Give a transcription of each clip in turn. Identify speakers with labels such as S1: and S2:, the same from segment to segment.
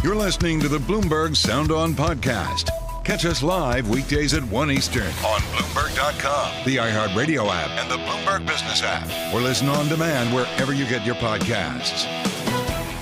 S1: You're listening to the Bloomberg Sound On podcast. Catch us live weekdays at 1 Eastern on Bloomberg.com, the iHeartRadio app, and the Bloomberg Business app. Or listen on demand wherever you get your podcasts.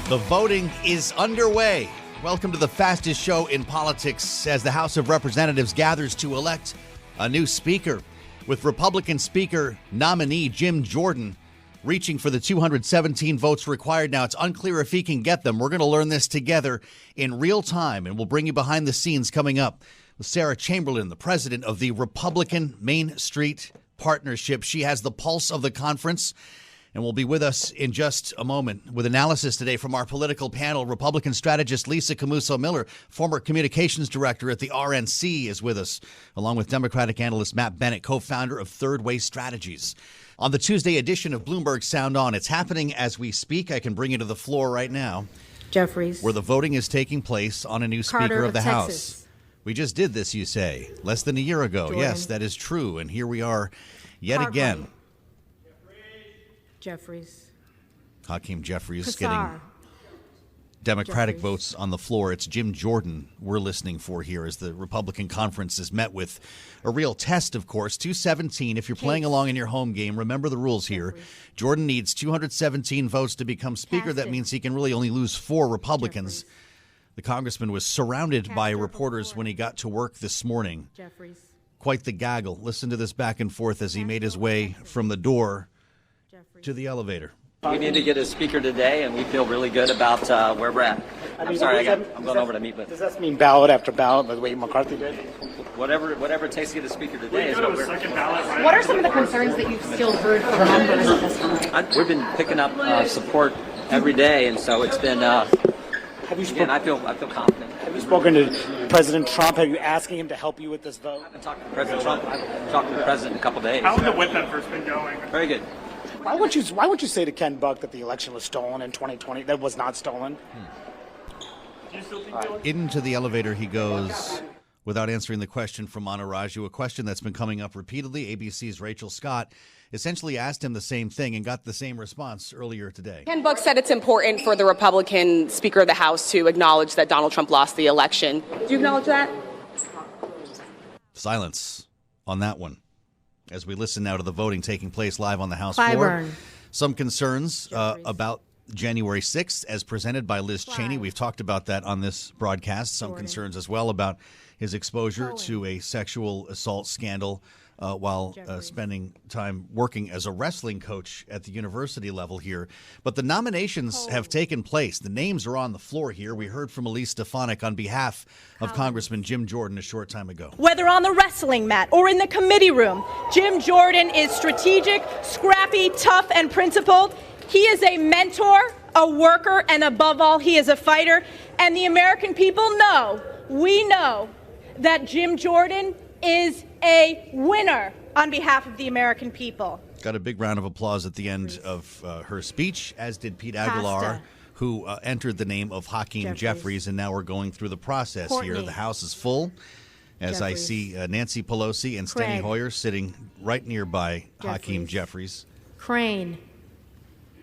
S2: The voting is underway. Welcome to the fastest show in politics as the House of Representatives gathers to elect a new speaker, with Republican Speaker nominee Jim Jordan reaching for the 217 votes required. Now, it's unclear if he can get them. We're going to learn this together in real time, and we'll bring you behind the scenes coming up with Sarah Chamberlain, the president of the Republican Main Street Partnership. She has the pulse of the conference and will be with us in just a moment with analysis today from our political panel. Republican strategist Lisa Camooso Miller, former communications director at the RNC, is with us, along with Democratic analyst Matt Bennett, co-founder of Third Way Strategies. On the Tuesday edition of Bloomberg Sound On, it's happening as we speak. I can bring you to the floor right now.
S3: Jeffries.
S2: Where the voting is taking place on a new Speaker of the House. We just did this, you say, less than a year ago.
S3: Jordan.
S2: Yes, that is true. And here we are yet again.
S3: Jeffries.
S2: Hakeem Jeffries
S3: Kassar.
S2: getting Democratic
S3: Jeffries.
S2: votes on the floor. It's Jim Jordan we're listening for here as the Republican conference is met with a real test, of course. 217. If you're playing along in your home game, remember the rules here.
S3: Jeffries.
S2: Jordan needs 217 votes to become Speaker. That means he can really only lose 4 Republicans.
S3: Jeffries.
S2: The congressman was surrounded by reporters when he got to work this morning.
S3: Jeffries.
S2: Quite the gaggle. Listen to this back and forth as he made his way from the door to the elevator.
S4: We need to get a speaker today, and we feel really good about where we're at. I'm going over to meet with.
S5: Does that mean ballot after ballot, the way McCarthy did?
S4: Whatever it takes to get a speaker today is what we're.
S6: What are some of the concerns that you've still heard from members at this time?
S4: We've been picking up support every day, and so it's been. I feel confident.
S5: Have you spoken to President Trump? Have you asking him to help you with this vote?
S4: I've been talking to President Trump. I've talked to the president in a couple of days.
S7: How's the whip effort been going?
S4: Very good.
S5: Why would you say to Ken Buck that the election was stolen in 2020? That was not stolen.
S7: Do you still think
S2: Into the elevator he goes without answering the question from Manaraju, a question that's been coming up repeatedly. ABC's Rachel Scott essentially asked him the same thing and got the same response earlier today.
S6: Ken Buck said it's important for the Republican Speaker of the House to acknowledge that Donald Trump lost the election. Do you acknowledge that?
S2: Silence on that one as we listen now to the voting taking place live on the House
S3: Clyburn.
S2: floor. Some concerns about January 6th as presented by Liz Cheney. We've talked about that on this broadcast. Some concerns as well about his exposure to a sexual assault scandal while spending time working as a wrestling coach at the university level here. But the nominations have taken place. The names are on the floor here. We heard from Elise Stefanik on behalf of Congressman Jim Jordan a short time ago.
S8: Whether on the wrestling mat or in the committee room, Jim Jordan is strategic, scrappy, tough, and principled. He is a mentor, a worker, and above all, he is a fighter. And the American people know, we know, that Jim Jordan is a winner on behalf of the American people.
S2: Got a big round of applause at the end of her speech, as did Pete Aguilar, who entered the name of Hakeem Jeffries, and now we're going through the process here. The House is full, as I see Nancy Pelosi and Steny Hoyer sitting right nearby Hakeem Jeffries.
S3: Crane.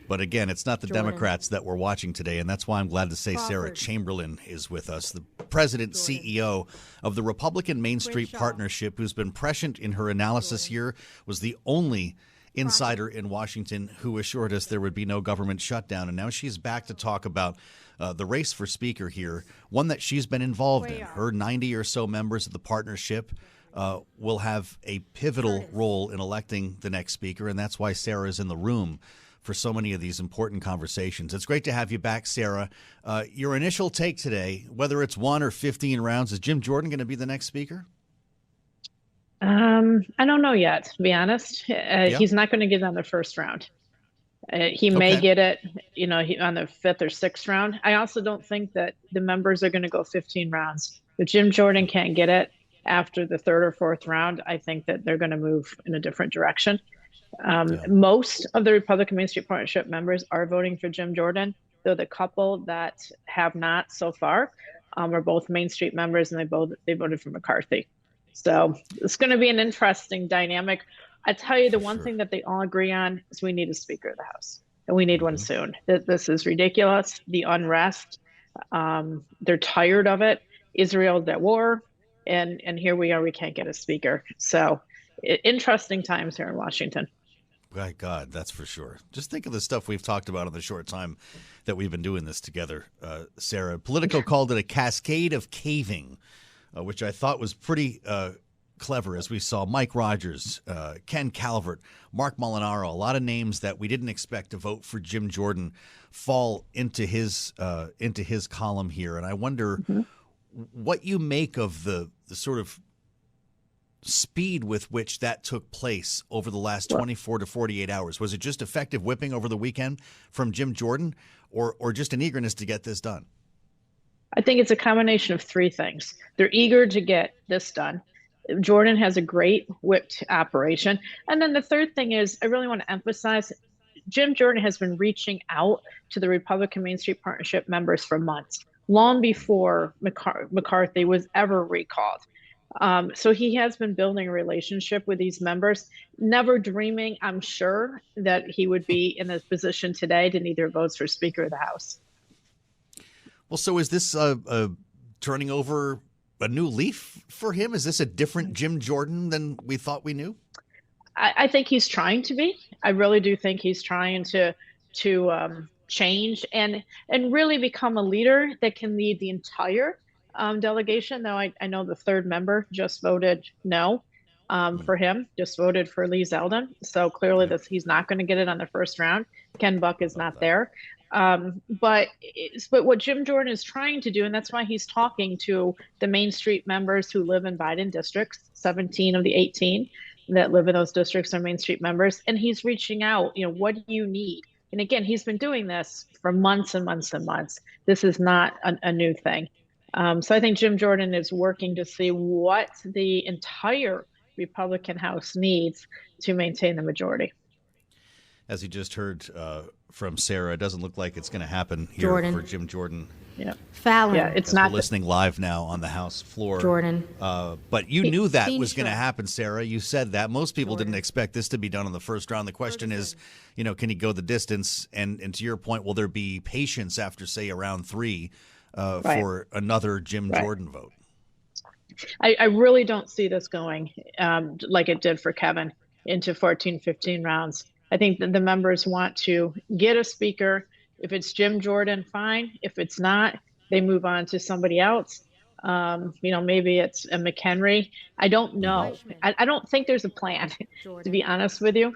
S2: But again, it's not the Democrats that we're watching today, and that's why I'm glad to say Sarah Chamberlain is with us, the president, CEO of the Republican Main Street Partnership, who's been prescient in her analysis here, was the only insider in Washington who assured us there would be no government shutdown. And now she's back to talk about the race for speaker here, one that she's been involved in. Her 90 or so members of the partnership will have a pivotal role in electing the next speaker, and that's why Sarah is in the room for so many of these important conversations. It's great to have you back, Sarah. Your initial take today, whether it's 1 or 15 rounds, is Jim Jordan going to be the next speaker?
S9: I don't know yet, to be honest. He's not going to get on the first round. He may get it, on the 5th or 6th round. I also don't think that the members are going to go 15 rounds. If Jim Jordan can't get it after the 3rd or 4th round, I think that they're going to move in a different direction. Most of the Republican Main Street Partnership members are voting for Jim Jordan, though the couple that have not so far are both Main Street members, and they voted for McCarthy. So it's going to be an interesting dynamic. I tell you, the one thing that they all agree on is we need a Speaker of the House, and we need one soon. This is ridiculous. The unrest They're tired of it. Israel's at war, and here we are. We can't get a speaker. So interesting times here in Washington.
S2: My God, that's for sure. Just think of the stuff we've talked about in the short time that we've been doing this together, Sarah. Politico called it a cascade of caving, which I thought was pretty clever, as we saw Mike Rogers, Ken Calvert, Mark Molinaro, a lot of names that we didn't expect to vote for Jim Jordan fall into his column here. And I wonder what you make of the sort of speed with which that took place over the last 24 to 48 hours. Was it just effective whipping over the weekend from Jim Jordan, or just an eagerness to get this done?
S9: I think it's a combination of three things. They're eager to get this done. Jordan has a great whipped operation. And then the third thing is, I really want to emphasize, Jim Jordan has been reaching out to the Republican Main Street Partnership members for months, long before McCarthy was ever recalled. So he has been building a relationship with these members, never dreaming, I'm sure, that he would be in this position today to need their votes for Speaker of the House.
S2: Well, so is this turning over a new leaf for him? Is this a different Jim Jordan than we thought we knew?
S9: I think he's trying to be. I really do think he's trying to change and really become a leader that can lead the entire delegation. Though I know the third member just voted no for him, just voted for Lee Zeldin. So clearly he's not going to get it on the first round. Ken Buck is not there. But what Jim Jordan is trying to do, and that's why he's talking to the Main Street members who live in Biden districts, 17 of the 18 that live in those districts are Main Street members, and he's reaching out, what do you need? And again, he's been doing this for months and months and months. This is not a new thing. So I think Jim Jordan is working to see what the entire Republican House needs to maintain the majority.
S2: As you just heard from Sarah, it doesn't look like it's going to happen here for Jim Jordan.
S9: Yeah,
S3: Fallon.
S9: Yeah, it's not.
S2: We're listening live now on the House floor.
S3: Jordan.
S2: But you knew that was going to happen, Sarah. You said that. Most people didn't expect this to be done in the first round. The question is, can he go the distance? And to your point, will there be patience after, say, a round three for another Jim Jordan vote?
S9: I really don't see this going like it did for Kevin into 14, 15 rounds. I think that the members want to get a speaker. If it's Jim Jordan, fine. If it's not, they move on to somebody else. Maybe it's a McHenry. I don't know. I don't think there's a plan, to be honest with you.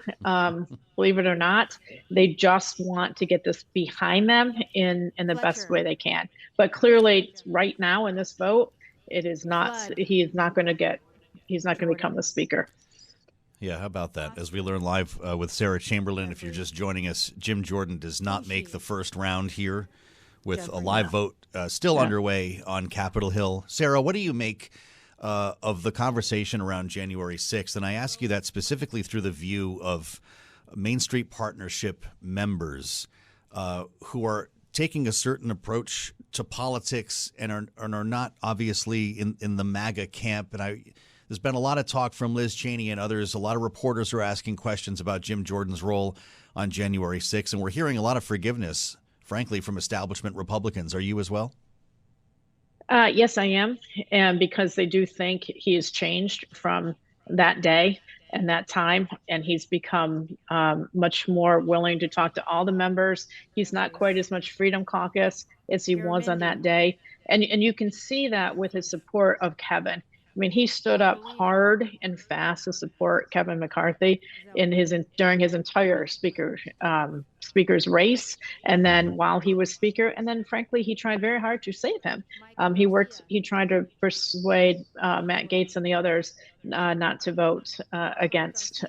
S9: Believe it or not, they just want to get this behind them in the best way they can. But clearly, right now in this vote, it is not. He's not going to become the speaker.
S2: Yeah, how about that? As we learn live with Sarah Chamberlain, if you're just joining us, Jim Jordan does not make the first round here with a live vote still underway on Capitol Hill. Sarah, what do you make of the conversation around January 6th? And I ask you that specifically through the view of Main Street Partnership members who are taking a certain approach to politics and are not obviously in the MAGA camp. And there's been a lot of talk from Liz Cheney and others. A lot of reporters are asking questions about Jim Jordan's role on January 6th. And we're hearing a lot of forgiveness, frankly, from establishment Republicans. Are you as well?
S9: Yes, I am. And because they do think he has changed from that day and that time, and he's become much more willing to talk to all the members. He's not quite as much Freedom Caucus as he was on that day. And you can see that with his support of Kevin. I mean, he stood up hard and fast to support Kevin McCarthy during his entire speaker's race, and then while he was speaker, and then frankly, he tried very hard to save him. He tried to persuade Matt Gaetz and the others not to vote against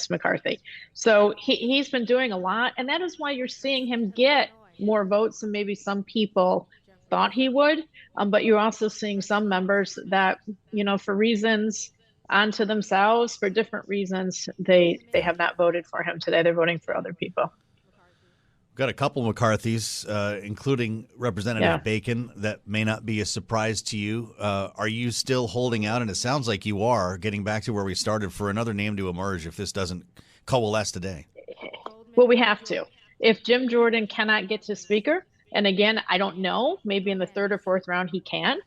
S9: McCarthy. So he's been doing a lot, and that is why you're seeing him get more votes than maybe some people thought he would, but you're also seeing some members that, for reasons unto themselves, for different reasons, they have not voted for him today. They're voting for other people.
S2: We've got a couple McCarthys, including Representative Bacon, that may not be a surprise to you. Are you still holding out? And it sounds like you are, getting back to where we started, for another name to emerge if this doesn't coalesce today.
S9: Well, we have to. If Jim Jordan cannot get to speaker, And again, I don't know, maybe in the third or fourth round he can.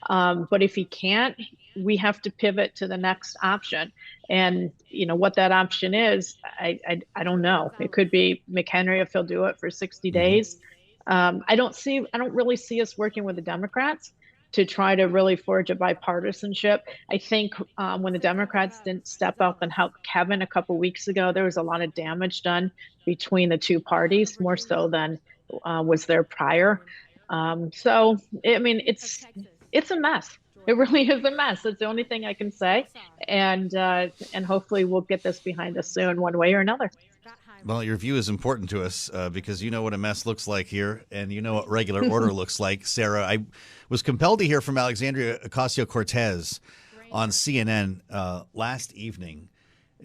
S9: But if he can't, we have to pivot to the next option. And, what that option is, I don't know. It could be McHenry if he'll do it for 60 days. I don't really see us working with the Democrats to try to really forge a bipartisanship. I think when the Democrats didn't step up and help Kevin a couple weeks ago, there was a lot of damage done between the two parties, more so than was there prior. So, I mean, it's a mess. It really is a mess. That's the only thing I can say. And hopefully we'll get this behind us soon, one way or another.
S2: Well, your view is important to us because you know what a mess looks like here, and you know what regular order looks like. Sarah, I was compelled to hear from Alexandria Ocasio-Cortez on CNN last evening.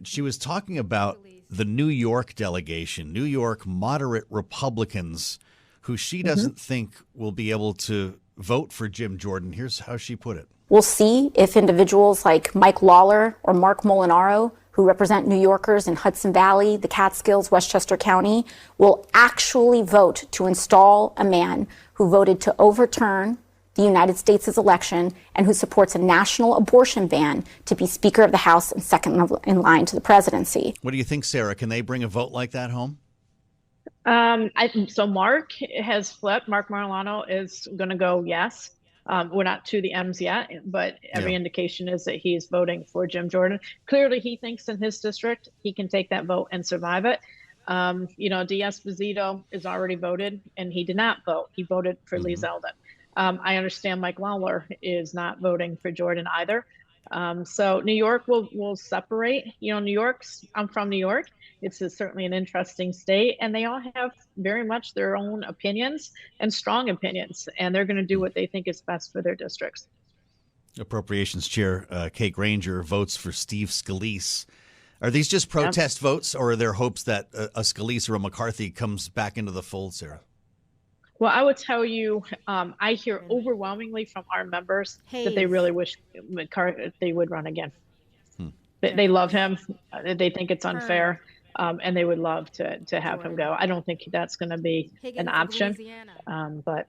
S2: She was talking about the New York delegation, New York moderate Republicans, who she doesn't think will be able to vote for Jim Jordan. Here's how she put it.
S3: We'll see if individuals like Mike Lawler or Mark Molinaro, who represent New Yorkers in Hudson Valley, the Catskills, Westchester County, will actually vote to install a man who voted to overturn the United States' election and who supports a national abortion ban to be Speaker of the House and second in line to the presidency.
S2: What do you think, Sarah? Can they bring a vote like that home?
S9: So Mark has flipped. Mark Molinaro is going to go yes. We're not to the M's yet, but every indication is that he's voting for Jim Jordan. Clearly, he thinks in his district he can take that vote and survive it. D'Esposito is already voted, and he did not vote. He voted for Lee Zeldin. I understand Mike Lawler is not voting for Jordan either. So New York will separate. I'm from New York. It's certainly an interesting state, and they all have very much their own opinions and strong opinions, and they're going to do what they think is best for their districts.
S2: Appropriations Chair Kate Granger votes for Steve Scalise. Are these just protest votes, or are there hopes that a Scalise or a McCarthy comes back into the fold, Sarah?
S9: Well, I would tell you, I hear overwhelmingly from our members that they really wish McCarthy would run again. They love him. They think it's unfair. And they would love to have him go. I don't think that's going to be an option, but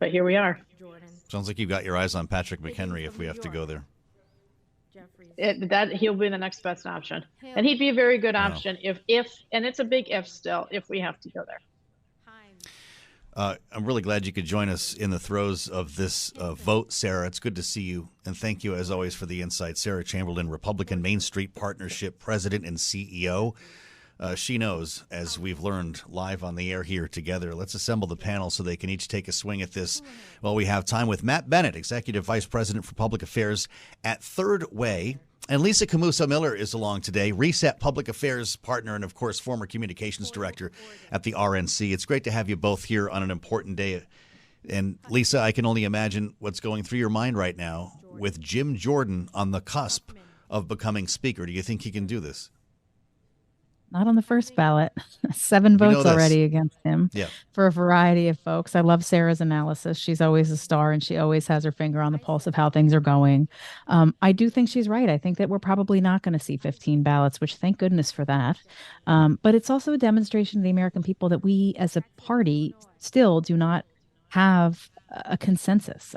S9: here we are.
S2: Sounds like you've got your eyes on Patrick McHenry if we have to go there.
S9: He'll be the next best option, and he'd be a very good option if and it's a big if still if we have to go there.
S2: I'm really glad you could join us in the throes of this vote, Sarah. It's good to see you, and thank you, as always, for the insight. Sarah Chamberlain, Republican Main Street Partnership President and CEO. She knows, as we've learned live on the air here together. Let's assemble the panel so they can each take a swing at this while we have time with Matt Bennett, Executive Vice President for Public Affairs at Third Way. And Lisa Camooso Miller is along today, Reset Public Affairs partner and, of course, former communications director at the RNC. It's great to have you both here on an important day. And, Lisa, I can only imagine what's going through your mind right now with Jim Jordan on the cusp of becoming Speaker. Do you think he can do this?
S10: Not on the first ballot. 7 votes already against him for a variety of folks. I love Sarah's analysis. She's always a star, and she always has her finger on the pulse of how things are going. I do think she's right. I think that we're probably not going to see 15 ballots, which thank goodness for that. But it's also a demonstration to the American people that we as a party still do not have a consensus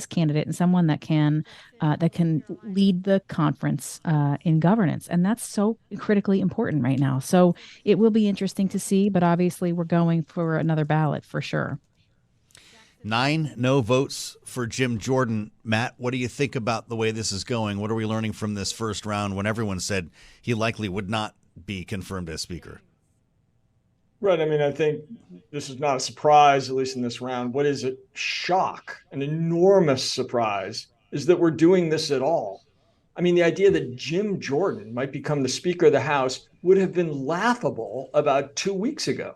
S10: candidate and someone that can lead the conference in governance. And that's so critically important right now. So it will be interesting to see, but obviously we're going for another ballot for sure.
S2: 9 no votes for Jim Jordan. Matt, what do you think about the way this is going? What are we learning from this first round when everyone said he likely would not be confirmed as Speaker?
S11: Right. I mean, I think this is not a surprise, at least in this round. What is a shock, an enormous surprise, is that we're doing this at all. I mean, the idea that Jim Jordan might become the Speaker of the House would have been laughable about 2 weeks ago.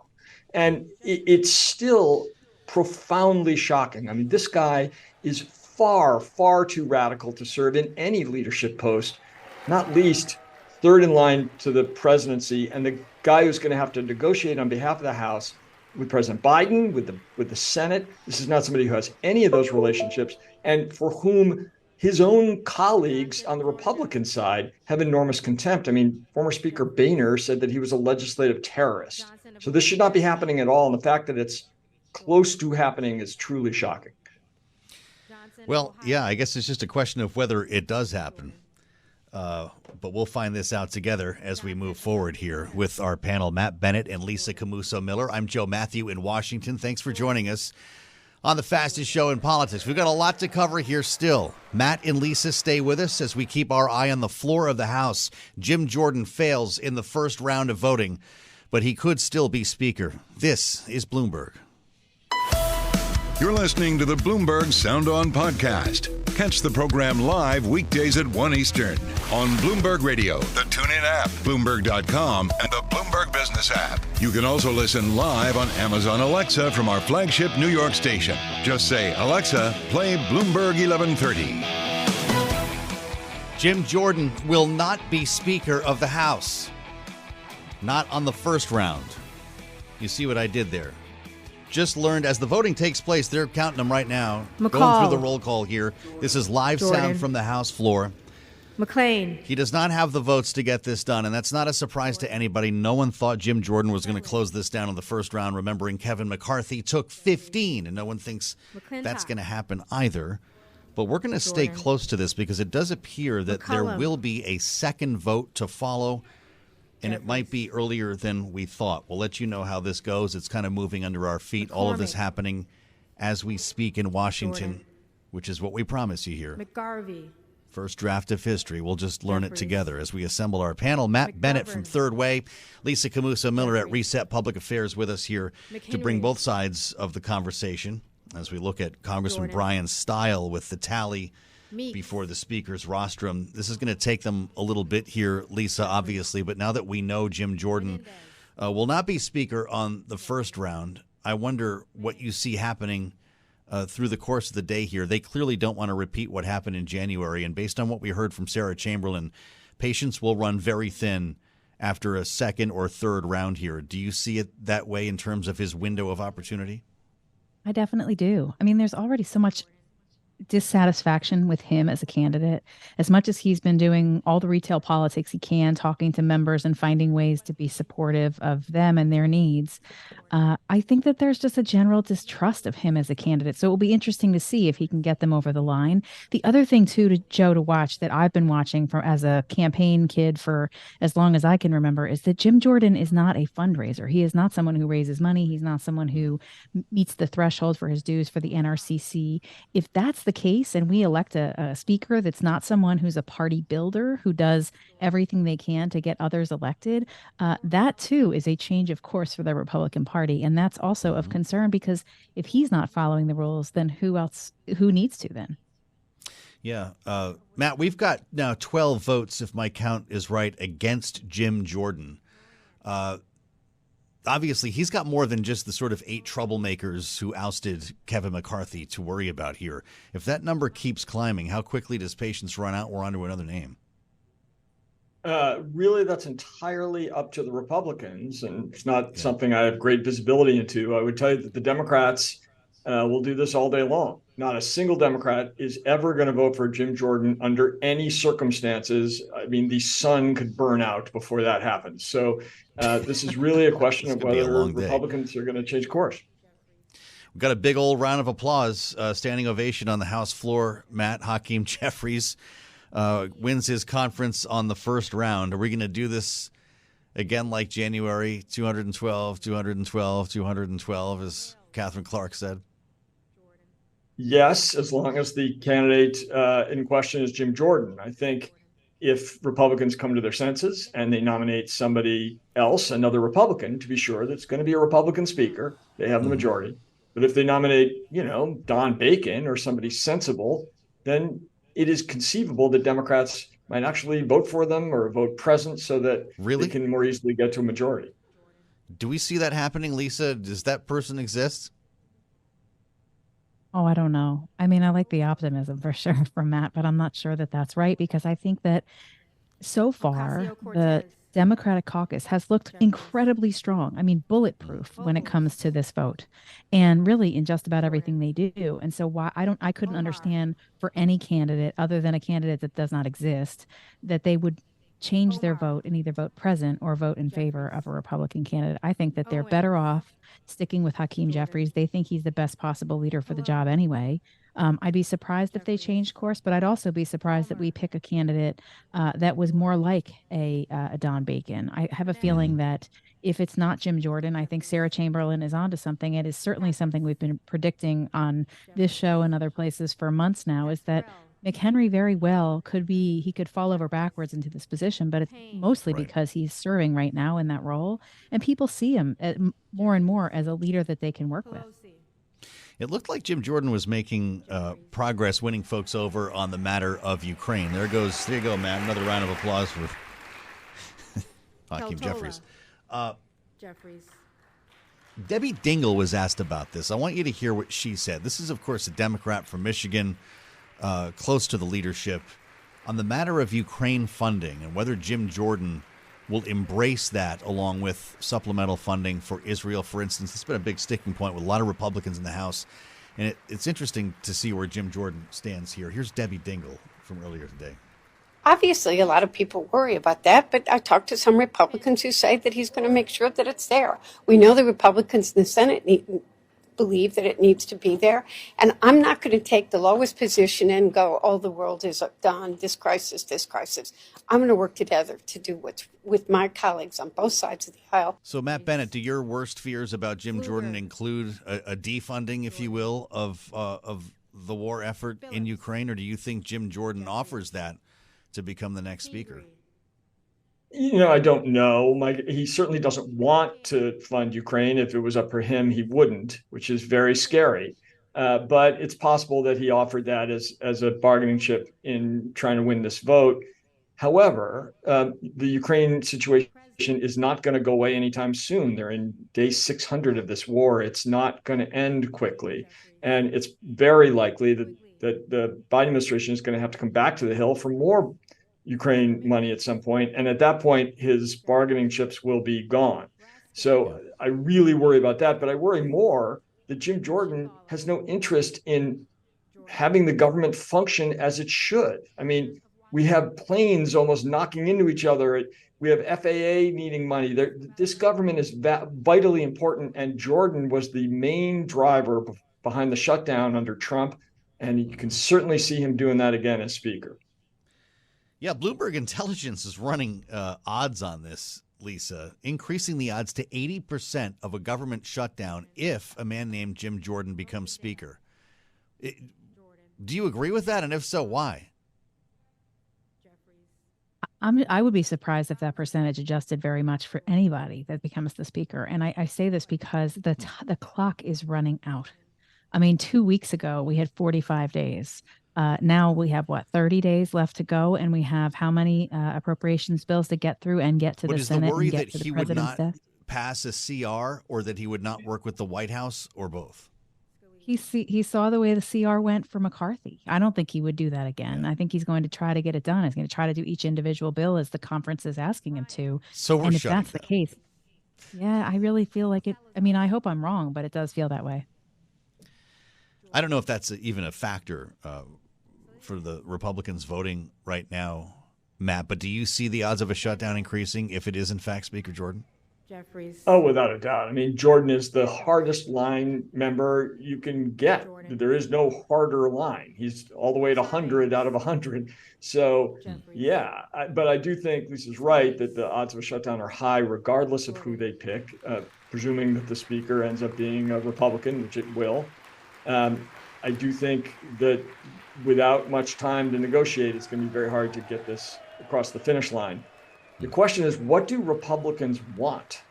S11: And it's still profoundly shocking. I mean, this guy is far, far too radical to serve in any leadership post, not least third in line to the presidency, and the guy who's going to have to negotiate on behalf of the House with President Biden, with the Senate. This is not somebody who has any of those relationships, and for whom his own colleagues on the Republican side have enormous contempt. I mean, former Speaker Boehner said that he was a legislative terrorist. So this should not be happening at all. And the fact that it's close to happening is truly shocking.
S2: Well, yeah, I guess it's just a question of whether it does happen. But we'll find this out together as we move forward here with our panel, Matt Bennett and Lisa Camooso Miller. I'm Joe Mathieu in Washington. Thanks for joining us on the fastest show in politics. We've got a lot to cover here still. Matt and Lisa stay with us as we keep our eye on the floor of the House. Jim Jordan fails in the first round of voting, but he could still be Speaker. This is Bloomberg.
S1: You're listening to the Bloomberg Sound On podcast. Catch the program live weekdays at 1 Eastern on Bloomberg Radio, the TuneIn app, Bloomberg.com, and the Bloomberg Business app. You can also listen live on Amazon Alexa from our flagship New York station. Just say, Alexa, play Bloomberg 1130.
S2: Jim Jordan will not be Speaker of the House. Not on the first round. You see what I did there? Just learned as the voting takes place, they're counting them right now.
S12: McCall.
S2: Going through the roll call here. This is live
S12: Jordan.
S2: sound from the House floor.
S12: McLean.
S2: He does not have the votes to get this done, and that's not a surprise to anybody. No one thought Jim Jordan was going to close this down in the first round, remembering Kevin McCarthy took 15, and no one thinks that's going to happen either. But we're going to stay close to this because it does appear that there will be a second vote to follow, and it might be earlier than we thought. We'll let you know how this goes. It's kind of moving under our feet. All of this happening as we speak in Washington, which is what we promise you here.
S12: McGarvey.
S2: First draft of history. We'll just learn it together as we assemble our panel. Matt Bennett from Third Way, Lisa Camooso Miller at Reset Public Affairs with us here to bring both sides of the conversation as we look at Congressman Bryan's style with the tally before the Speaker's rostrum. This is going to take them a little bit here, Lisa, obviously, but now that we know Jim Jordan will not be Speaker on the first round, I wonder what you see happening through the course of the day here. They clearly don't want to repeat what happened in January, and based on what we heard from Sarah Chamberlain, patience will run very thin after a second or third round here. Do you see it that way in terms of his window of opportunity?
S10: I definitely do. I mean, there's already so much dissatisfaction with him as a candidate. As much as he's been doing all the retail politics he can, talking to members and finding ways to be supportive of them and their needs, I think that there's just a general distrust of him as a candidate. So it will be interesting to see if he can get them over the line. The other thing, too, to watch that I've been watching as a campaign kid for as long as I can remember is that Jim Jordan is not a fundraiser. He is not someone who raises money. He's not someone who meets the threshold for his dues for the NRCC. If that's the case and we elect a speaker that's not someone who's a party builder, who does everything they can to get others elected, that, too, is a change of course for the Republican Party. And that's also of concern because if he's not following the rules, then who needs to then?
S2: Yeah. Matt, we've got now 12 votes, if my count is right, against Jim Jordan. Obviously, he's got more than just the sort of 8 troublemakers who ousted Kevin McCarthy to worry about here. If that number keeps climbing, how quickly does patience run out? We're on to another name.
S11: Really, that's entirely up to the Republicans, and it's not something I have great visibility into. I would tell you that the Democrats will do this all day long. Not a single Democrat is ever going to vote for Jim Jordan under any circumstances. I mean, the sun could burn out before that happens. So this is really a question of whether Republicans are going to change course.
S2: We've got a big old round of applause, standing ovation on the House floor. Matt, Hakeem Jeffries wins his conference on the first round. Are we going to do this again like January? 212, 212, 212, as Catherine Clark said.
S11: Yes, as long as the candidate in question is Jim Jordan. I think if Republicans come to their senses and they nominate somebody else, another Republican, to be sure that's going to be a Republican speaker, they have the majority. But if they nominate, Don Bacon or somebody sensible, then it is conceivable that Democrats might actually vote for them or vote present so that they can more easily get to a majority.
S2: Do we see that happening, Lisa? Does that person exist?
S10: Oh, I don't know. I mean, I like the optimism for sure from Matt, but I'm not sure that that's right because I think that so far the Democratic caucus has looked incredibly strong. I mean, bulletproof when it comes to this vote and really in just about everything they do. And so I couldn't understand for any candidate other than a candidate that does not exist that they would change their vote and either vote present or vote in favor of a Republican candidate. I think that they're better off sticking with Hakeem Jeffries. They think he's the best possible leader for the job anyway. I'd be surprised if they changed course, but I'd also be surprised that we pick a candidate that was more like a Don Bacon. I have a feeling that if it's not Jim Jordan, I think Sarah Chamberlain is onto something. It is certainly something we've been predicting on this show and other places for months now, is that McHenry very well he could fall over backwards into this position, but it's mostly because he's serving right now in that role. And people see him more and more as a leader that they can work with.
S2: It looked like Jim Jordan was making progress winning folks over on the matter of Ukraine. There you go, Matt. Another round of applause for Hakeem Jeffries. Debbie Dingell was asked about this. I want you to hear what she said. This is, of course, a Democrat from Michigan, close to the leadership, on the matter of Ukraine funding and whether Jim Jordan will embrace that along with supplemental funding for Israel, for instance. It's been a big sticking point with a lot of Republicans in the House. And it's interesting to see where Jim Jordan stands here. Here's Debbie Dingell from earlier today.
S12: Obviously, a lot of people worry about that, but I talked to some Republicans who say that he's going to make sure that it's there. We know the Republicans in the Senate believe that it needs to be there. And I'm not going to take the lowest position and go, oh, the world is done, this crisis. I'm going to work together to do what's with my colleagues on both sides of the aisle.
S2: So, Matt Bennett, do your worst fears about Jim Jordan include a defunding, if you will, of the war effort in Ukraine? Or do you think Jim Jordan offers that to become the next speaker?
S11: I don't know. He certainly doesn't want to fund Ukraine. If it was up for him, he wouldn't, which is very scary. But it's possible that he offered that as a bargaining chip in trying to win this vote. However, the Ukraine situation is not going to go away anytime soon. They're in day 600 of this war. It's not going to end quickly. And it's very likely that the Biden administration is going to have to come back to the Hill for more Ukraine money at some point. And at that point, his bargaining chips will be gone. So I really worry about that. But I worry more that Jim Jordan has no interest in having the government function as it should. I mean, we have planes almost knocking into each other. We have FAA needing money. This government is vitally important. And Jordan was the main driver behind the shutdown under Trump. And you can certainly see him doing that again as speaker.
S2: Yeah, Bloomberg Intelligence is running odds on this, Lisa, increasing the odds to 80% of a government shutdown if a man named Jim Jordan becomes speaker. Do you agree with that? And if so, why?
S10: I would be surprised if that percentage adjusted very much for anybody that becomes the speaker. And I say this because the clock is running out. I mean, 2 weeks ago, we had 45 days. Now we have, 30 days left to go, and we have how many appropriations bills to get through and get to the Senate
S2: and
S10: get
S2: to
S10: to the
S2: he would
S10: president's
S2: not
S10: desk?
S2: Pass a CR, or that he would not work with the White House, or both?
S10: He saw the way the CR went for McCarthy. I don't think he would do that again. I think he's going to try to get it done. He's going to try to do each individual bill as the conference is asking him to.
S2: So
S10: and if that's the case, I really feel like it. I mean, I hope I'm wrong, but it does feel that way.
S2: I don't know if that's even a factor for the Republicans voting right now, Matt, but do you see the odds of a shutdown increasing if it is, in fact, Speaker Jordan?
S11: Oh, without a doubt. I mean, Jordan is the hardest line member you can get. There is no harder line. He's all the way to 100 out of 100. So, but I do think Lisa's right that the odds of a shutdown are high regardless of who they pick, presuming that the speaker ends up being a Republican, which it will. I do think that without much time to negotiate, it's going to be very hard to get this across the finish line. The question is, what do Republicans want?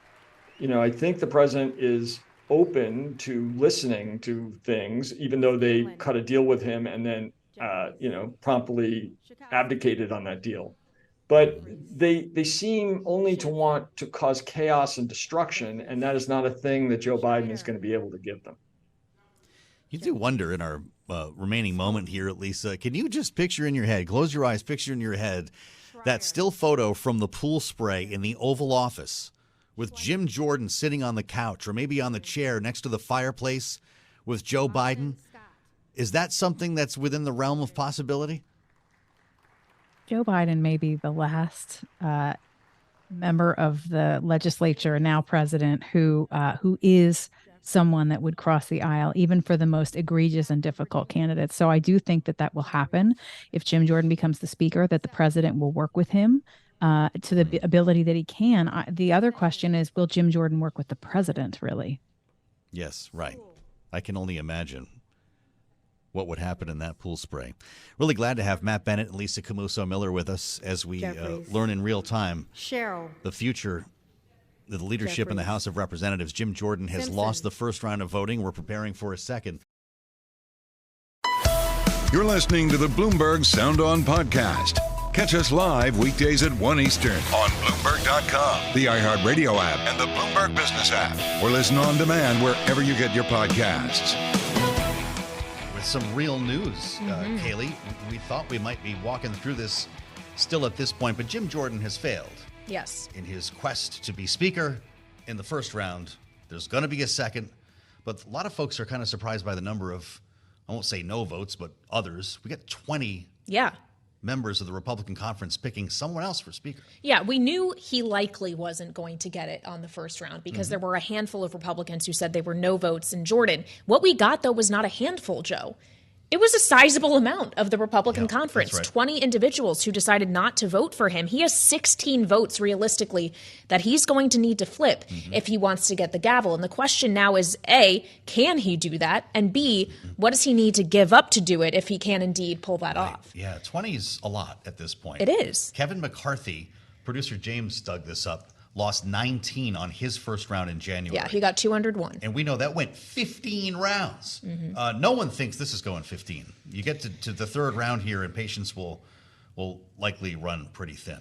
S11: I think the president is open to listening to things, even though they cut a deal with him and then, promptly abdicated on that deal. But they seem only to want to cause chaos and destruction, and that is not a thing that Joe Biden is going to be able to give them.
S2: You do wonder in our remaining moment here, Lisa, can you just picture in your head, close your eyes, picture in your head, that still photo from the pool spray in the Oval Office with Jim Jordan sitting on the couch or maybe on the chair next to the fireplace with Joe Biden? Is that something that's within the realm of possibility?
S10: Joe Biden may be the last member of the legislature, now president, who is someone that would cross the aisle, even for the most egregious and difficult candidates. So I do think that will happen if Jim Jordan becomes the speaker, that the president will work with him to the ability that he can. The other question is, will Jim Jordan work with the president, really?
S2: Yes, right. I can only imagine what would happen in that pool spray. Really glad to have Matt Bennett and Lisa Camooso Miller with us as we learn in real time the future, the leadership in the House of Representatives. Jim Jordan has lost the first round of voting. We're preparing for a second.
S1: You're listening to the Bloomberg Sound On podcast. Catch us live weekdays at 1 Eastern on Bloomberg.com, the iHeartRadio app, and the Bloomberg Business app. Or listen on demand wherever you get your podcasts.
S2: With some real news, Kailey, we thought we might be walking through this still at this point, but Jim Jordan has failed.
S13: Yes.
S2: In his quest to be speaker in the first round. There's going to be a second, but a lot of folks are kind of surprised by the number of, I won't say no votes, but others. We got 20 members of the Republican conference picking someone else for speaker.
S13: Yeah, we knew he likely wasn't going to get it on the first round because there were a handful of Republicans who said they were no votes in Jordan. What we got, though, was not a handful, Joe. It was a sizable amount of the Republican conference, 20 individuals who decided not to vote for him. He has 16 votes realistically that he's going to need to flip if he wants to get the gavel. And the question now is, A, can he do that? And B, what does he need to give up to do it if he can indeed pull that off?
S2: Yeah, 20 is a lot at this point.
S13: It is.
S2: Kevin McCarthy, producer James dug this up, lost 19 on his first round in January.
S13: Yeah, he got 201.
S2: And we know that went 15 rounds. No one thinks this is going 15. You get to the third round here, and patience will likely run pretty thin.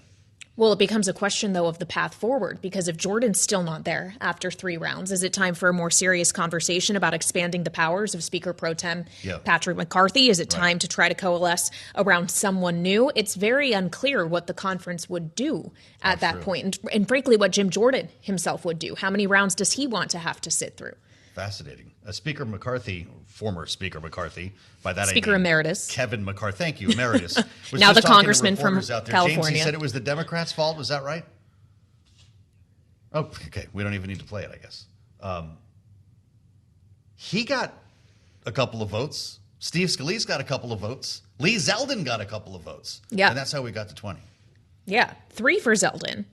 S13: Well, it becomes a question, though, of the path forward, because if Jordan's still not there after 3 rounds, is it time for a more serious conversation about expanding the powers of Speaker Pro Tem Patrick McCarthy? Is it time to try to coalesce around someone new? It's very unclear what the conference would do at that point, and frankly, what Jim Jordan himself would do. How many rounds does he want to have to sit through?
S2: Fascinating. Speaker McCarthy, former Speaker McCarthy, by that
S13: Speaker
S2: I mean
S13: Emeritus.
S2: Kevin McCarthy. Thank you, Emeritus. Was
S13: now
S2: just
S13: the congressman from California.
S2: James, he said it was the Democrats' fault. Was that right? Oh, okay. We don't even need to play it, I guess. He got a couple of votes. Steve Scalise got a couple of votes. Lee Zeldin got a couple of votes.
S13: Yeah.
S2: And that's how we got to 20.
S13: Yeah. 3 for Zeldin.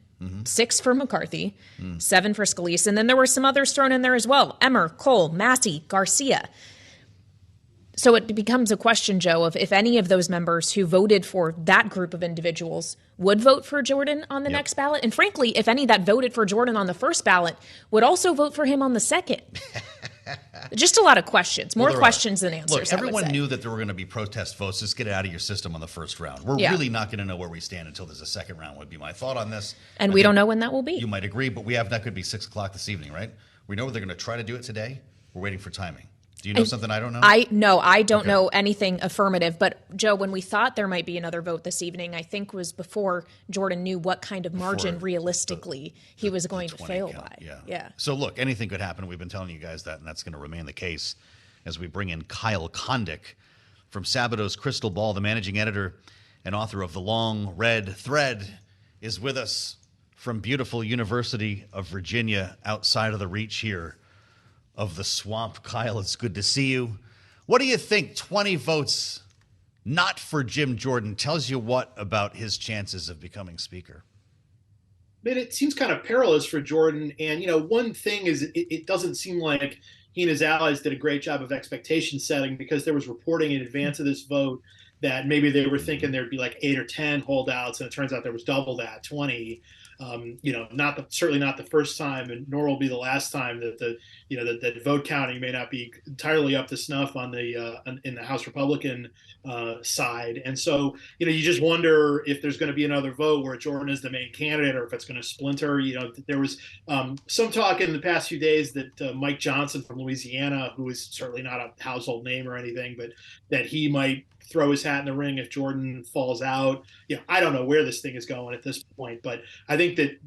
S13: 6 for McCarthy, 7 for Scalise, and then there were some others thrown in there as well. Emmer, Cole, Massey, Garcia. So it becomes a question, Joe, of if any of those members who voted for that group of individuals would vote for Jordan on the next ballot. And frankly, if any that voted for Jordan on the first ballot would also vote for him on the second. Just a lot of questions, more questions than answers.
S2: Look, everyone knew that there were going to be protest votes. Just get it out of your system on the first round. We're really not going to know where we stand until there's a second round, would be my thought on this.
S13: And we don't know when that will be.
S2: You might agree, but that could be 6 o'clock this evening, right? We know they're going to try to do it today. We're waiting for timing. Do you know something I don't know?
S13: I don't know anything affirmative. But, Joe, when we thought there might be another vote this evening, I think was before Jordan knew what kind of margin realistically he was going to fail by. Yeah.
S2: So, look, anything could happen. We've been telling you guys that, and that's going to remain the case as we bring in Kyle Kondik from Sabato's Crystal Ball, the managing editor and author of The Long Red Thread, is with us from beautiful University of Virginia, outside of the reach here of the swamp. Kyle, it's good to see you. What do you think 20 votes not for Jim Jordan tells you what about his chances of becoming speaker?
S14: But it seems kind of perilous for Jordan. And, one thing is it doesn't seem like he and his allies did a great job of expectation setting, because there was reporting in advance of this vote that maybe they were thinking there'd be like 8 or 10 holdouts, and it turns out there was double that, 20. Certainly not the first time, and nor will be the last time that that vote counting may not be entirely up to snuff on the in the House Republican side. And so, you just wonder if there's going to be another vote where Jordan is the main candidate, or if it's going to splinter. There was some talk in the past few days that Mike Johnson from Louisiana, who is certainly not a household name or anything, but that he might throw his hat in the ring if Jordan falls out. I don't know where this thing is going at this point, but I think that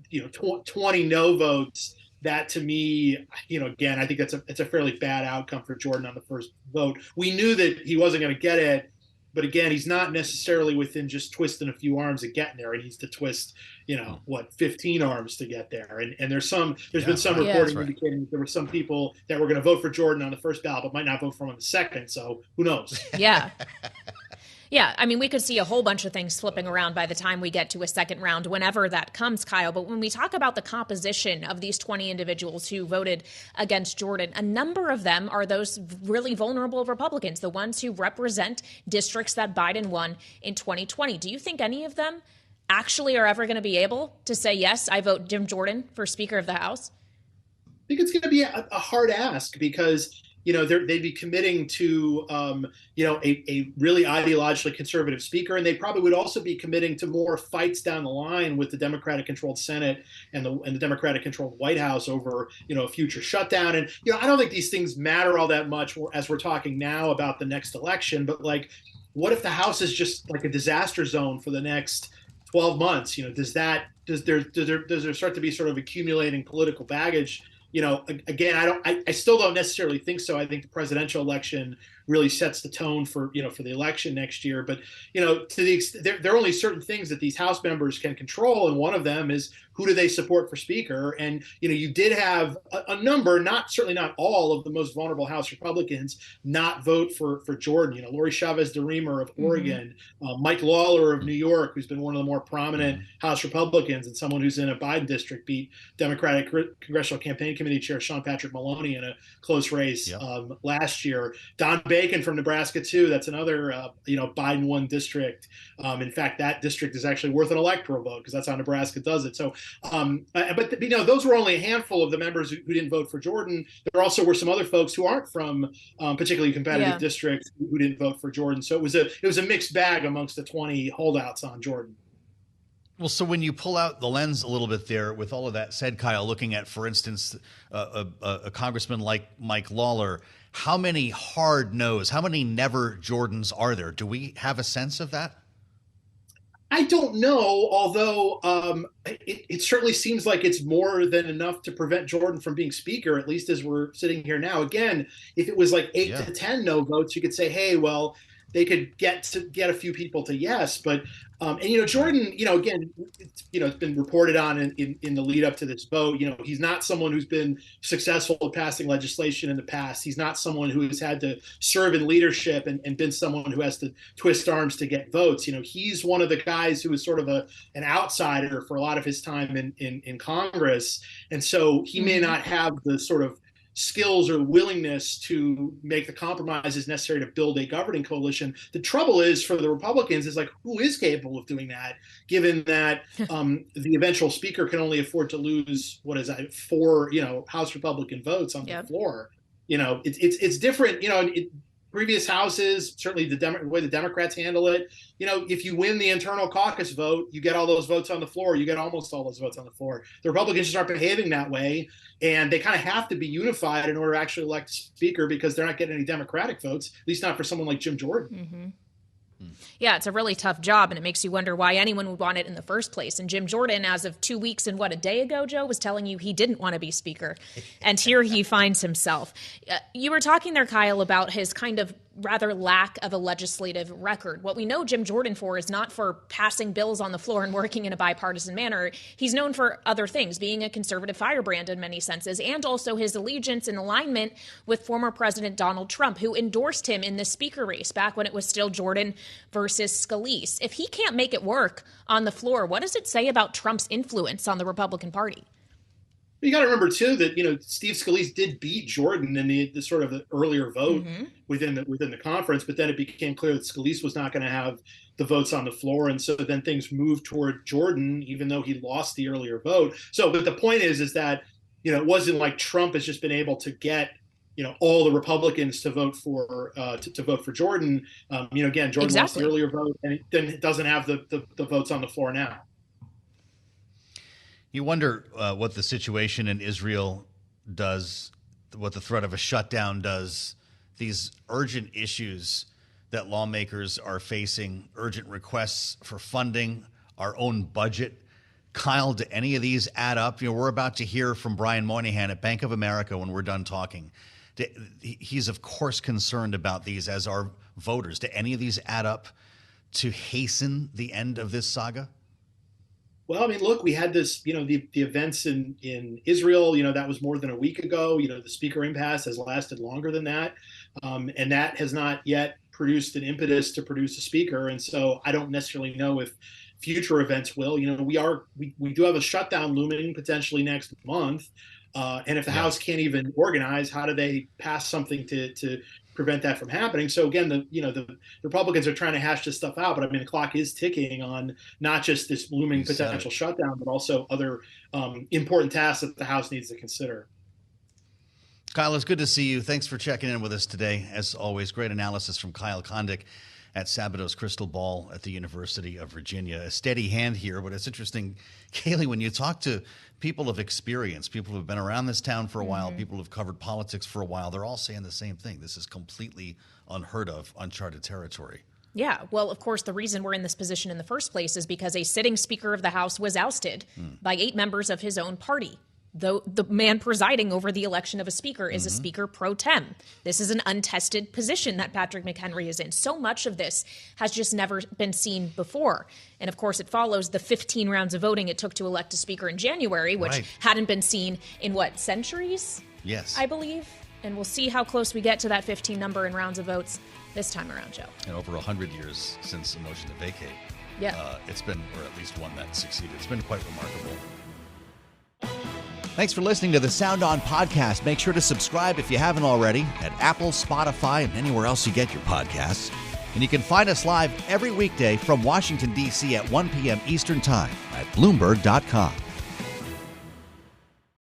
S14: 20 no votes, that to me, again, I think it's a fairly bad outcome for Jordan on the first vote. We knew that he wasn't going to get it, But again, he's not necessarily within just twisting a few arms of getting there. He needs to twist, 15 arms to get there. And there's been some reporting indicating there were some people that were going to vote for Jordan on the first ballot, but might not vote for him on the second. So who knows?
S13: Yeah. Yeah, I mean, we could see a whole bunch of things flipping around by the time we get to a second round, whenever that comes, Kyle. But when we talk about the composition of these 20 individuals who voted against Jordan, a number of them are those really vulnerable Republicans, the ones who represent districts that Biden won in 2020. Do you think any of them actually are ever going to be able to say, yes, I vote Jim Jordan for Speaker of the House?
S14: I think it's going to be a hard ask because they'd be committing to, a really ideologically conservative speaker, and they probably would also be committing to more fights down the line with the Democratic-controlled Senate and the Democratic-controlled White House over, a future shutdown. And I don't think these things matter all that much as we're talking now about the next election. But what if the House is just like a disaster zone for the next 12 months? Does there start to be sort of accumulating political baggage? Again, I still don't necessarily think so. I think the presidential election really sets the tone for the election next year. But, to the extent there are only certain things that these House members can control. And one of them is who do they support for Speaker? And, you did have a number, certainly not all of the most vulnerable House Republicans not vote for Jordan. Lori Chavez DeRemer of Oregon, Mike Lawler of New York, who's been one of the more prominent House Republicans and someone who's in a Biden district, beat Democratic Congressional Campaign Committee Chair Sean Patrick Maloney in a close race last year. Don Bacon from Nebraska, too. That's another, Biden won district. In fact, that district is actually worth an electoral vote because that's how Nebraska does it. So, but those were only a handful of the members who didn't vote for Jordan. There also were some other folks who aren't from particularly competitive districts who didn't vote for Jordan. So it was a mixed bag amongst the 20 holdouts on Jordan.
S2: Well, so when you pull out the lens a little bit there, with all of that said, Kyle, looking at, for instance, a congressman like Mike Lawler, how many hard no's, how many never Jordans are there? Do we have a sense of that?
S14: I don't know, although it certainly seems like it's more than enough to prevent Jordan from being Speaker, at least as we're sitting here now. Again, if it was like 8 to 10 no votes, you could say, hey, well, they could get a few people to yes. But Jordan, again, it's been reported on in the lead up to this vote. He's not someone who's been successful at passing legislation in the past. He's not someone who has had to serve in leadership and been someone who has to twist arms to get votes. He's one of the guys who is sort of an outsider for a lot of his time in Congress. And so he may not have the sort of skills or willingness to make the compromises necessary to build a governing coalition. The trouble is for the Republicans is who is capable of doing that, given that the eventual speaker can only afford to lose 4 House Republican votes on the floor. It's different. Previous houses, certainly the way the Democrats handle it, if you win the internal caucus vote, you get all those votes on the floor. You get almost all those votes on the floor. The Republicans just aren't behaving that way, and they kind of have to be unified in order to actually elect a speaker because they're not getting any Democratic votes, at least not for someone like Jim Jordan.
S13: Mm-hmm. Yeah, it's a really tough job, and it makes you wonder why anyone would want it in the first place. And Jim Jordan, as of 2 weeks and a day ago, Joe, was telling you he didn't want to be Speaker. And here he finds himself. You were talking there, Kyle, about his kind of rather lack of a legislative record. What we know Jim Jordan for is not for passing bills on the floor and working in a bipartisan manner. He's known for other things, being a conservative firebrand in many senses, and also his allegiance and alignment with former President Donald Trump, who endorsed him in the Speaker race back when it was still Jordan versus Scalise. If he can't make it work on the floor, what does it say about Trump's influence on the Republican Party?
S14: You got to remember, too, that, Steve Scalise did beat Jordan in the sort of the earlier vote within the conference. But then it became clear that Scalise was not going to have the votes on the floor. And so then things moved toward Jordan, even though he lost the earlier vote. So but the point is that, it wasn't like Trump has just been able to get all the Republicans to vote for to vote for Jordan. Again, Jordan lost the earlier vote and then doesn't have the votes on the floor now.
S2: You wonder what the situation in Israel does, what the threat of a shutdown does, these urgent issues that lawmakers are facing, urgent requests for funding, our own budget. Kyle, do any of these add up? We're about to hear from Brian Moynihan at Bank of America when we're done talking He's, of course, concerned about these, as are voters. Do any of these add up to hasten the end of this saga?
S14: Well, I mean, look, we had this, the events in Israel, that was more than a week ago. The speaker impasse has lasted longer than that. And that has not yet produced an impetus to produce a speaker. And so I don't necessarily know if future events will. We do have a shutdown looming potentially next month. And if the House can't even organize, how do they pass something to prevent that from happening? So again, the Republicans are trying to hash this stuff out, but I mean, the clock is ticking on not just this looming potential shutdown, but also other important tasks that the House needs to consider.
S2: Kyle, it's good to see you. Thanks for checking in with us today. As always, great analysis from Kyle Kondik at Sabato's Crystal Ball at the University of Virginia. A steady hand here, but it's interesting, Kailey, when you talk to people of experience, people who have been around this town for a while, people who have covered politics for a while, they're all saying the same thing. This is completely unheard of, uncharted territory.
S13: Yeah, well, of course, the reason we're in this position in the first place is because a sitting Speaker of the House was ousted by 8 members of his own party. Though the man presiding over the election of a speaker is a speaker pro tem. This is an untested position that Patrick McHenry is in. So much of this has just never been seen before. And of course, it follows the 15 rounds of voting it took to elect a speaker in January, which hadn't been seen in, centuries?
S2: Yes.
S13: I believe. And we'll see how close we get to that 15 number in rounds of votes this time around, Joe.
S2: And over 100 years since the motion to vacate.
S13: Yeah.
S2: It's been, or at least one that succeeded. It's been quite remarkable. Thanks for listening to the Sound On podcast. Make sure to subscribe if you haven't already at Apple, Spotify, and anywhere else you get your podcasts. And you can find us live every weekday from Washington, D.C. at 1 p.m. Eastern Time at Bloomberg.com.